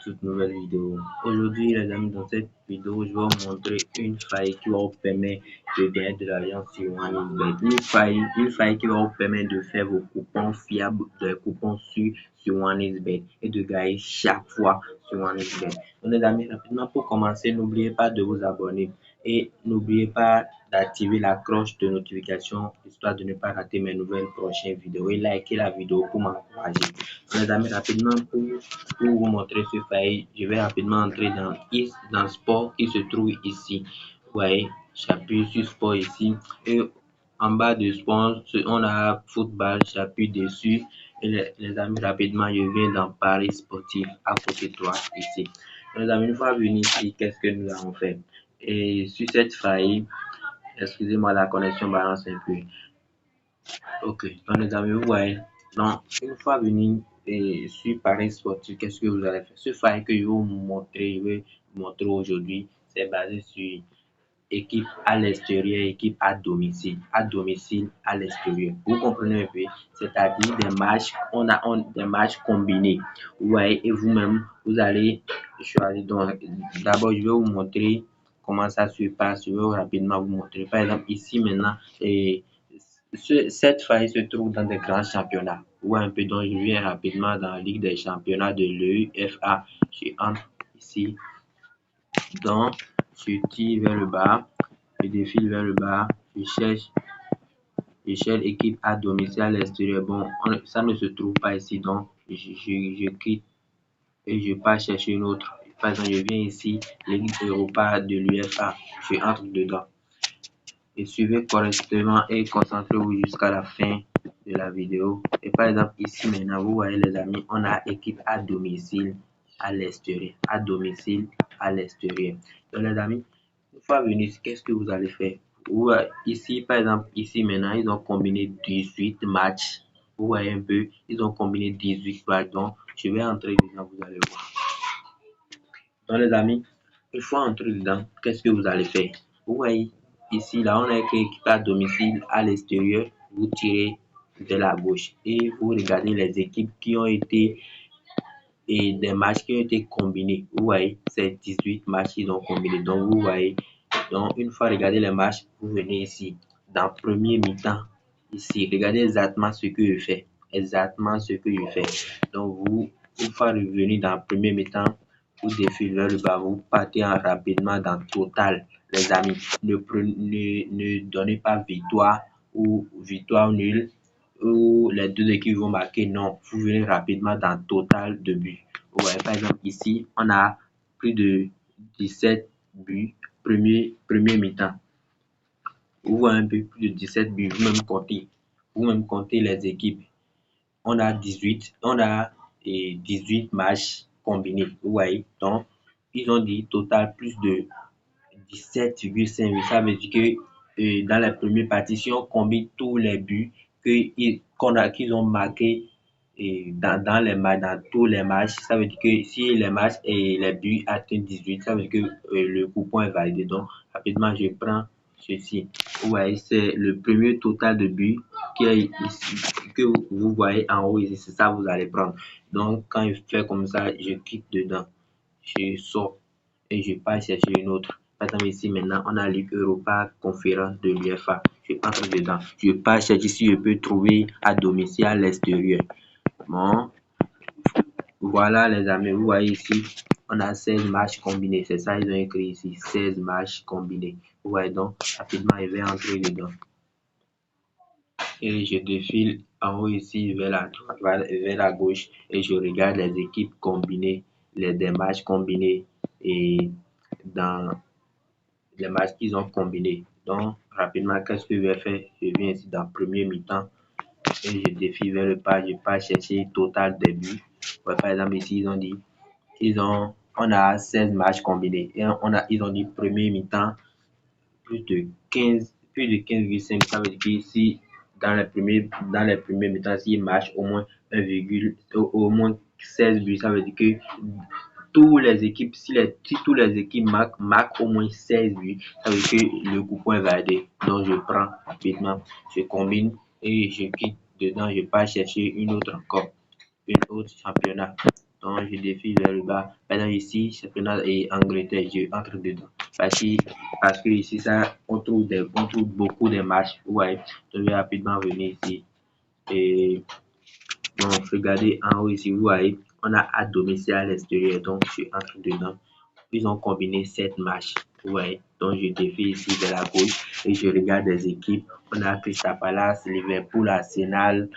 toute nouvelle vidéo. Aujourd'hui, les amis, dans cette vidéo, je vais vous montrer une faille qui va vous permettre de gagner de l'argent sur OneXBet. Une faille qui va vous permettre de faire vos coupons fiables, des coupons sûrs sur OneXBet et de gagner chaque fois sur OneXBet. Donc, les amis, rapidement pour commencer, n'oubliez pas de vous abonner et n'oubliez pas d'activer la cloche de notification histoire de ne pas rater mes nouvelles prochaines vidéos et likez la vidéo pour m'encourager. Les amis, rapidement pour vous montrer ce faille, je vais rapidement entrer dans sport qui se trouve ici. Vous voyez, j'appuie sur sport ici et en bas de sport, on a football, j'appuie dessus et les amis, rapidement, je viens dans Paris sportif à côté de toi ici. Les amis, une fois venus ici, qu'est-ce que nous avons fait? Et sur cette faille, excusez-moi, la connexion balance un peu. Ok, donc les amis, vous voyez, donc une fois venu sur Paris Sportif, qu'est-ce que vous allez faire? Ce faille que je vais vous montrer aujourd'hui, c'est basé sur équipe à l'extérieur, équipe à domicile, à l'extérieur. Vous comprenez un peu? C'est-à-dire des matchs, on a des matchs combinés. Vous voyez, et vous-même, vous allez choisir. Donc, d'abord, je vais vous montrer comment ça se passe. Je vais rapidement vous montrer. Par exemple, ici maintenant, cette faille se trouve dans des grands championnats. Vous voyez un peu, donc je viens rapidement dans la Ligue des championnats de l'UEFA. Je entre ici. Donc, je tire vers le bas, je défile vers le bas, je cherche équipe à domicile à l'extérieur. Bon, ça ne se trouve pas ici, donc je quitte et je pars chercher une autre. Par exemple, je viens ici, Ligue Europa de l'UEFA, je entre dedans. Et suivez correctement et concentrez-vous jusqu'à la fin de la vidéo. Et par exemple, ici maintenant, vous voyez les amis, on a équipe à domicile à l'extérieur, à domicile à l'extérieur. Donc les amis, une fois venu, qu'est-ce que vous allez faire? Ici, par exemple, ici maintenant, ils ont combiné 18 matchs. Vous voyez un peu, ils ont combiné 18 matchs. Donc, je vais entrer dedans, vous allez voir. Donc les amis, une fois entré dedans, qu'est-ce que vous allez faire? Vous voyez, ici, là, on a écrit équipe à domicile à l'extérieur. Vous tirez de la gauche et vous regardez les équipes qui ont été et des matchs qui ont été combinés. Vous voyez, c'est 18 matchs qu'ils ont combinés. Donc, vous voyez, donc une fois regardé les matchs, vous venez ici, dans le premier mi-temps, ici, regardez exactement ce que je fais. Exactement ce que je fais. Donc, vous, une fois revenu dans le premier mi-temps, vous défilez vers le bas, vous partez rapidement dans le total, les amis. Ne donnez pas victoire ou nulle où les deux équipes vont marquer. Non, vous venez rapidement dans le total de buts. Vous voyez, par exemple, ici, on a plus de 17 buts, premier mi-temps. Vous voyez un peu plus de 17 buts, vous-même comptez les équipes. On a 18 matchs combinés, vous voyez. Donc, ils ont dit total plus de 17,5. Ça veut dire que dans la première partie, si on combine tous les buts qu'ils ont marqués dans tous les matchs, ça veut dire que si les matchs et les buts atteignent 18, ça veut dire que le coupon est validé. Donc, rapidement, je prends ceci. Vous voyez, c'est le premier total de buts qui est ici, que vous voyez en haut ici, c'est ça que vous allez prendre. Donc, quand je fais comme ça, je clique dedans, je sors et je pars chercher une autre. Par exemple, ici maintenant, on a Ligue Europa Conférence de l'UEFA. Je entre dedans. Je pars chercher si je peux trouver à domicile à l'extérieur. Bon, voilà les amis, vous voyez ici, on a 16 matchs combinés. C'est ça, ils ont écrit ici, 16 matchs combinés. Vous voyez donc, rapidement, je vais entrer dedans. Et je défile en haut ici vers la droite, vers la gauche et je regarde les équipes combinées, des matchs combinés et dans les matchs qu'ils ont combinés. Donc, rapidement, qu'est-ce que je vais faire? Je viens ici dans le premier mi-temps et je défile vers le pas. Je pars chercher le total des buts. Ouais, par exemple, ici, ils ont dit, on a 16 matchs combinés. Et ils ont dit premier mi-temps, plus de 15,5. Ça veut dire qu'ici, dans les premiers mi-temps, s'ils marchent au moins au moins 16 buts, ça veut dire que toutes les équipes, si toutes les équipes marquent au moins 16 buts, ça veut dire que le coupon est validé. Donc, je prends rapidement, je combine et je quitte dedans, je pars chercher une autre championnat. Donc, je défile vers le bas. Maintenant, ici, championnat et Angleterre, je entre dedans. Parce que ici, ça, on trouve beaucoup de matchs. Ouais, je vais rapidement venir ici. Et donc, regardez en haut ici, vous voyez, on a à domicile à l'extérieur. Donc, je entre dedans. Ils ont combiné 7 matchs. Ouais, donc je défile ici vers la gauche et je regarde des équipes. On a Crystal Palace, Liverpool, Arsenal.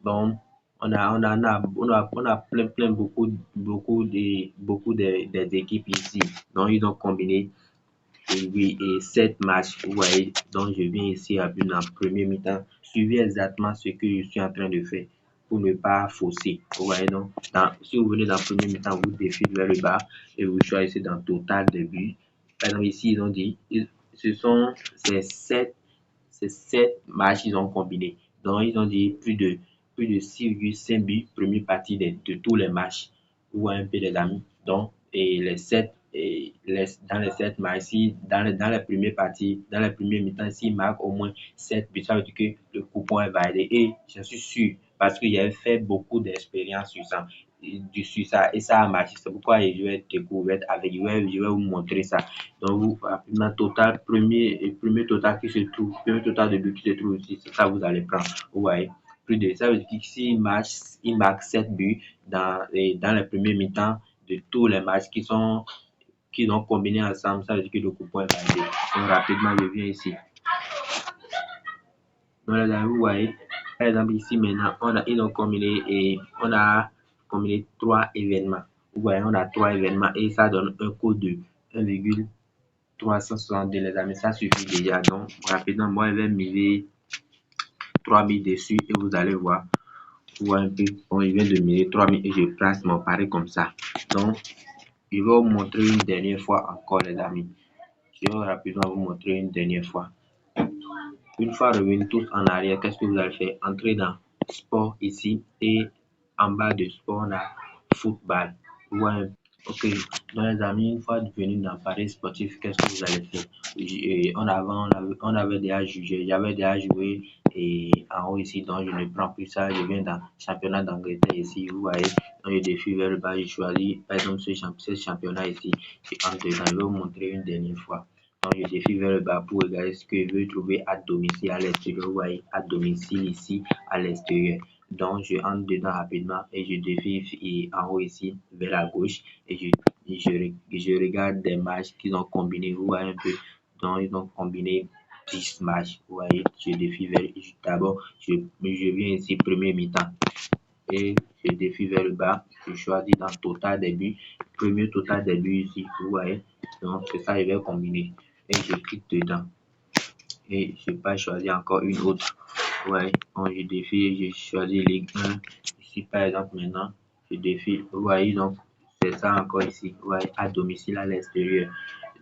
Bon, on a plein, des équipes ici. Donc, ils ont combiné oui, et 7 matchs. Vous voyez, donc je viens ici à but en premier mi-temps. Suivez exactement ce que je suis en train de faire pour ne pas fausser. Vous voyez, donc, si vous venez dans le premier mi-temps, vous défilez vers le bas et vous choisissez dans total de buts. Par exemple, ici, ils ont dit, ce sont ces 7 matchs qu'ils ont combinés. Donc, ils ont dit plus de 6,5 buts, première partie de tous les matchs. Vous voyez un peu les amis. Donc, et les 7 dans les 7 matchs, dans les premières parties, dans les premiers mi-temps, s'ils marquent au moins 7 buts, ça veut dire que le coupon est validé. Et je suis sûr, parce qu'il avait fait beaucoup d'expérience sur ça, et ça a marché. C'est pourquoi je vais découvrir avec, je vais vous montrer ça. Donc, vous, rapidement, premier total qui se trouve, premier total de but qui se trouve ici, c'est ça vous allez prendre. Vous voyez, plus de ça veut dire qu'ici, il marque 7 buts dans les premiers mi-temps de tous les matchs qui ont combiné ensemble, ça veut dire que le coupon est validé. Donc, rapidement, je viens ici. Donc, les amis, vous voyez, par exemple, ici, maintenant, ils ont combiné et on a combiné 3 événements. Vous voyez, on a 3 événements et ça donne un code de 1,362. Les amis, ça suffit déjà. Donc, rapidement, moi, je vais miser 3000 dessus et vous allez voir. Vous voyez un peu, bon, il vient de miser 3000 et je place mon pari comme ça. Donc, je vais vous montrer une dernière fois encore, les amis. Je vais rapidement vous montrer une dernière fois. Une fois revenus tous en arrière, qu'est-ce que vous allez faire? Entrez dans sport ici et en bas de sport, on a football. Ouais. Ok, donc les amis, une fois venus dans Paris sportif, qu'est-ce que vous allez faire? On avait déjà jugé, j'avais déjà joué et en haut ici, donc je ne prends plus ça, je viens dans le championnat d'Angleterre ici, vous voyez, dans le défi vers le bas, j'ai choisi par exemple ce championnat ici, je entre dedans, je vais vous montrer une dernière fois. Donc je défie vers le bas pour regarder ce que je veux trouver à domicile à l'extérieur, vous voyez, à domicile ici à l'extérieur. Donc, je entre dedans rapidement et je défie en haut ici vers la gauche et je regarde des matchs qu'ils ont combinés. Vous voyez un peu. Donc, ils ont combiné 10 matchs. Vous voyez, je défie vers. D'abord, je viens ici premier mi-temps et je défie vers le bas. Je choisis dans total des buts. Premier total des buts ici. Vous voyez. Donc, c'est ça, je vais combiner et je clique dedans et je vais choisir encore une autre. Ouais, bon, je défile, j'ai choisi Ligue 1. Ici, par exemple, maintenant, je défile. Vous voyez, donc, c'est ça encore ici. Vous voyez, à domicile, à l'extérieur.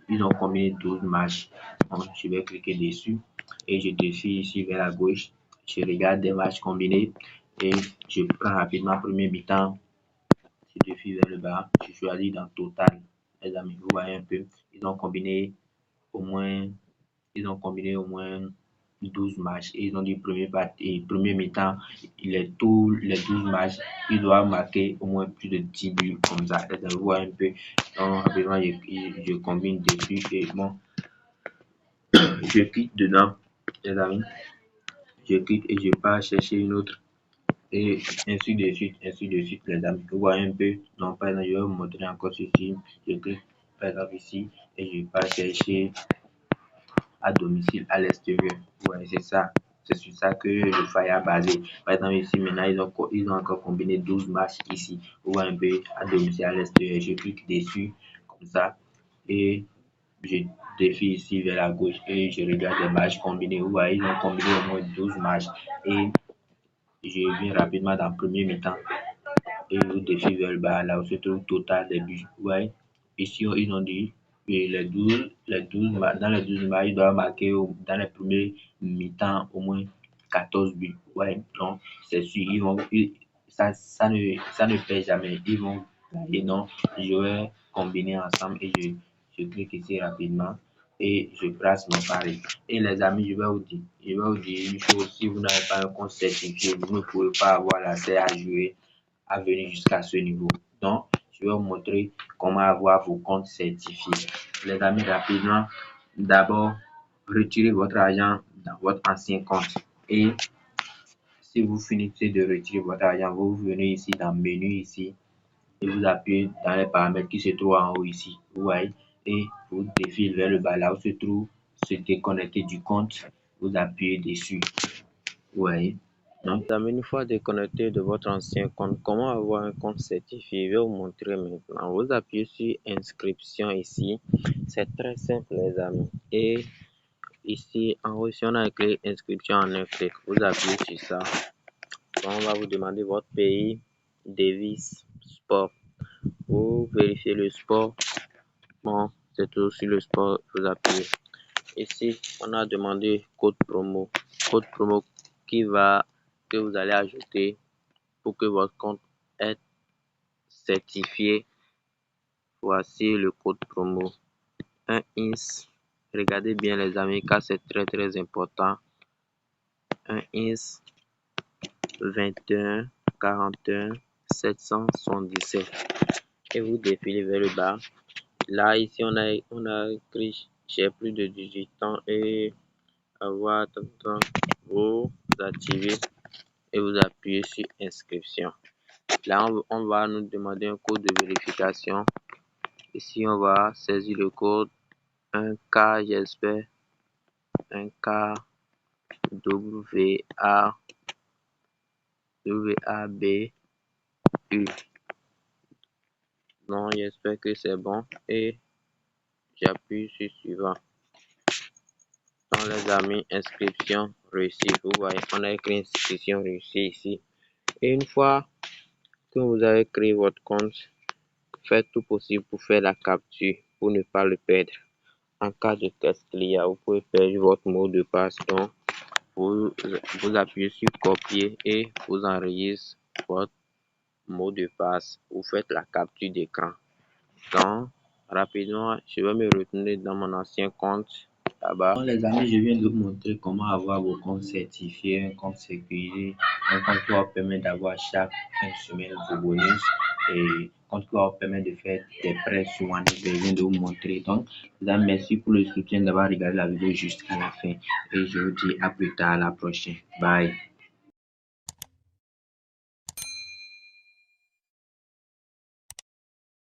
Ils ont combiné 12 matchs. Donc, je vais cliquer dessus et je défile ici vers la gauche. Je regarde des matchs combinés et je prends rapidement premier mi-temps. Je défile vers le bas. Je choisis dans total. Les amis, vous voyez un peu. Ils ont combiné au moins ils ont combiné au moins 12 matchs et ils ont dit premier mi-temps, tous les 12 matchs, ils doivent marquer au moins plus de 10 buts comme ça. Vous voyez un peu. Donc, rapidement, je combine dessus et bon, je clique dedans, les amis. Je clique et je pars chercher une autre. Et ainsi de suite, les amis. Vous voyez un peu. Donc, par exemple, je vais vous montrer encore ceci. Je clique par exemple ici et je pars chercher à domicile à l'extérieur. Ouais, c'est ça. C'est sur ça que le Fire a basé. Par exemple, ici, maintenant, ils ont encore combiné 12 matchs ici. Vous voyez un peu à domicile à l'extérieur. Je clique dessus, comme ça. Et je défie ici vers la gauche et je regarde les matchs combinés. Vous voyez, ils ont combiné au moins 12 matchs. Et je viens rapidement dans le premier mi-temps et vous défie vers le bas, là où se trouve le total des buts. Ouais. Ici, ils ont dit que dans les 12 matchs, ils doivent marquer dans les premiers mi-temps au moins 14 buts. Ouais. Donc, c'est sûr, ça ne fait jamais. Ils vont gagner. Donc, je vais combiner ensemble et je clique ici rapidement et je place mon pari. Et les amis, je vais vous dire une chose, si vous n'avez pas un compte certifié, vous ne pouvez pas avoir l'accès à jouer à venir jusqu'à ce niveau. Donc, je vais vous montrer comment avoir vos comptes certifiés. Les amis, rapidement, d'abord, retirez votre argent dans votre ancien compte. Et si vous finissez de retirer votre argent, vous venez ici dans menu ici et vous appuyez dans les paramètres qui se trouvent en haut ici. Vous voyez, et vous défilez vers le bas là où se trouve se déconnecter du compte. Vous appuyez dessus. Vous voyez. Donc, une fois déconnecté de votre ancien compte, comment avoir un compte certifié? Je vais vous montrer maintenant. Vous appuyez sur inscription ici. C'est très simple, les amis. Et ici, en haut, si on a écrit inscription en un clic, vous appuyez sur ça. Donc, on va vous demander votre pays, devise, sport. Vous vérifiez le sport. Bon, c'est tout sur le sport, vous appuyez. Ici, on a demandé code promo. Code promo que vous allez ajouter pour que votre compte est certifié. Voici le code promo. Un INS. Regardez bien les amis car c'est très important. Un INS 21 41 777. Et vous défilez vers le bas. Là, ici, on a écrit j'ai plus de 18 ans et avoir vous activez et vous appuyez sur inscription. Là, on va nous demander un code de vérification. Ici, on va saisir le code 1K, j'espère, 1K WAB U. Non, j'espère que c'est bon et j'appuie sur suivant. Dans les amis, inscription réussie. Vous voyez, on a écrit inscription réussie ici. Et une fois que vous avez créé votre compte, faites tout possible pour faire la capture pour ne pas le perdre. En cas de test qu'il y a, vous pouvez perdre votre mot de passe. Donc, vous appuyez sur copier et vous enregistrez votre mot de passe. Vous faites la capture d'écran. Donc, rapidement, je vais me retourner dans mon ancien compte là-bas. Donc, les amis, je viens de vous montrer comment avoir vos comptes certifiés, un compte sécurisé, un compte qui va vous permettre d'avoir chaque fin de semaine vos bonus et compte qui va vous permettre de faire des prêts sur One. Je viens de vous montrer. Donc, les amis, merci pour le soutien d'avoir regardé la vidéo jusqu'à la fin et je vous dis à plus tard, à la prochaine. Bye.